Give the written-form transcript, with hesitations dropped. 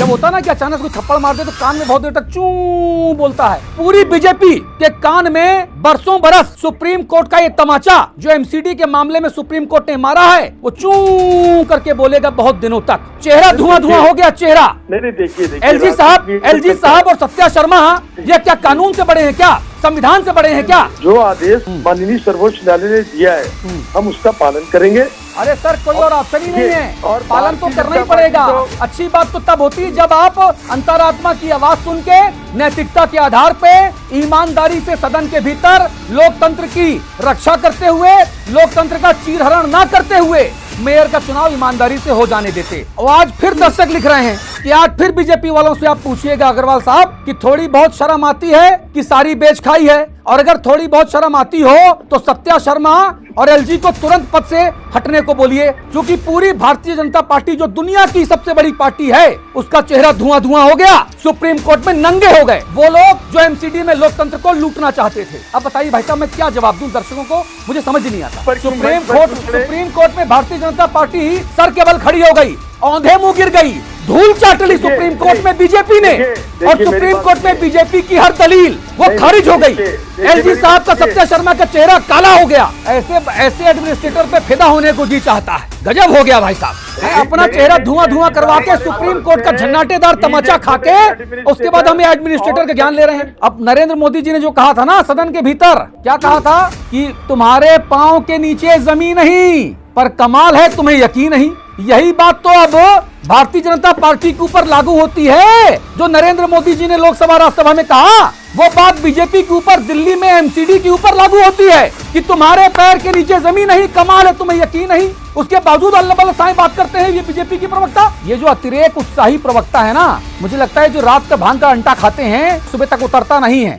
जब होता ना कि अचानक कोई थप्पड़ मार दे तो कान में बहुत देर तक चू बोलता है। पूरी बीजेपी के कान में बरसों बरस सुप्रीम कोर्ट का ये तमाचा जो एमसीडी के मामले में सुप्रीम कोर्ट ने मारा है वो चू करके बोलेगा बहुत दिनों तक। चेहरा धुआं धुआं हो गया चेहरा। नहीं देखिए एलजी साहब और सत्या शर्मा ये क्या कानून से बड़े हैं क्या, संविधान से बड़े हैं क्या? जो आदेश माननीय सर्वोच्च न्यायालय ने दिया है हम उसका पालन करेंगे। अरे सर कोई और ऑप्शन ही नहीं है और पालन तो करना ही पड़ेगा। अच्छी बात तो तब होती है जब आप अंतरात्मा की आवाज सुन के नैतिकता के आधार पे ईमानदारी से सदन के भीतर लोकतंत्र की रक्षा करते हुए, लोकतंत्र का चीरहरण ना करते हुए मेयर का चुनाव ईमानदारी से हो जाने देते। और आज फिर दर्शक लिख रहे हैं कि आज फिर बीजेपी वालों से आप पूछिएगा अग्रवाल साहब कि थोड़ी बहुत शर्म आती है कि सारी बेच खाई है, और अगर थोड़ी बहुत शर्म आती हो तो सत्या शर्मा और एलजी को तुरंत पद से हटने को बोलिए, क्योंकि पूरी भारतीय जनता पार्टी जो दुनिया की सबसे बड़ी पार्टी है उसका चेहरा धुआं धुआं हो गया। सुप्रीम कोर्ट में नंगे हो गए वो लोग जो एमसीडी में लोकतंत्र को लूटना चाहते थे। अब बताइए भाई साहब मैं क्या जवाब दूं दर्शकों को, मुझे समझ नहीं आता। सुप्रीम कोर्ट में भारतीय जनता पार्टी ही सर के बल खड़ी हो गई, औंधे मुंह गिर गई, धूल चाट ली सुप्रीम कोर्ट में बीजेपी ने, और सुप्रीम कोर्ट में बीजेपी की हर दलील वो खारिज हो गई। एलजी साहब का सत्या शर्मा का चेहरा काला हो गया। ऐसे एडमिनिस्ट्रेटर पे फिदा होने को जी चाहता है। गजब हो गया भाई साहब, अपना चेहरा धुआं धुआं करवा के सुप्रीम कोर्ट का झन्नाटेदार तमाचा खा के उसके बाद हमें एडमिनिस्ट्रेटर का ज्ञान ले रहे हैं। अब नरेंद्र मोदी जी ने जो कहा था ना सदन के भीतर, क्या कहा था कि तुम्हारे पांव के नीचे जमीन नहीं पर कमाल है तुम्हें यकीन नहीं। यही बात तो अब भारतीय जनता पार्टी के ऊपर लागू होती है। जो नरेंद्र मोदी जी ने लोकसभा राज्यसभा में कहा वो बात बीजेपी के ऊपर दिल्ली में एमसीडी के ऊपर लागू होती है कि तुम्हारे पैर के नीचे जमीन नहीं, कमाल है तुम्हें यकीन नहीं। उसके बावजूद अल्लाह बल्ला साईं बात करते हैं ये बीजेपी की प्रवक्ता। ये जो अतिरेक उत्साही प्रवक्ता है ना, मुझे लगता है जो रात का भांग का अंटा खाते हैं सुबह तक उतरता नहीं है।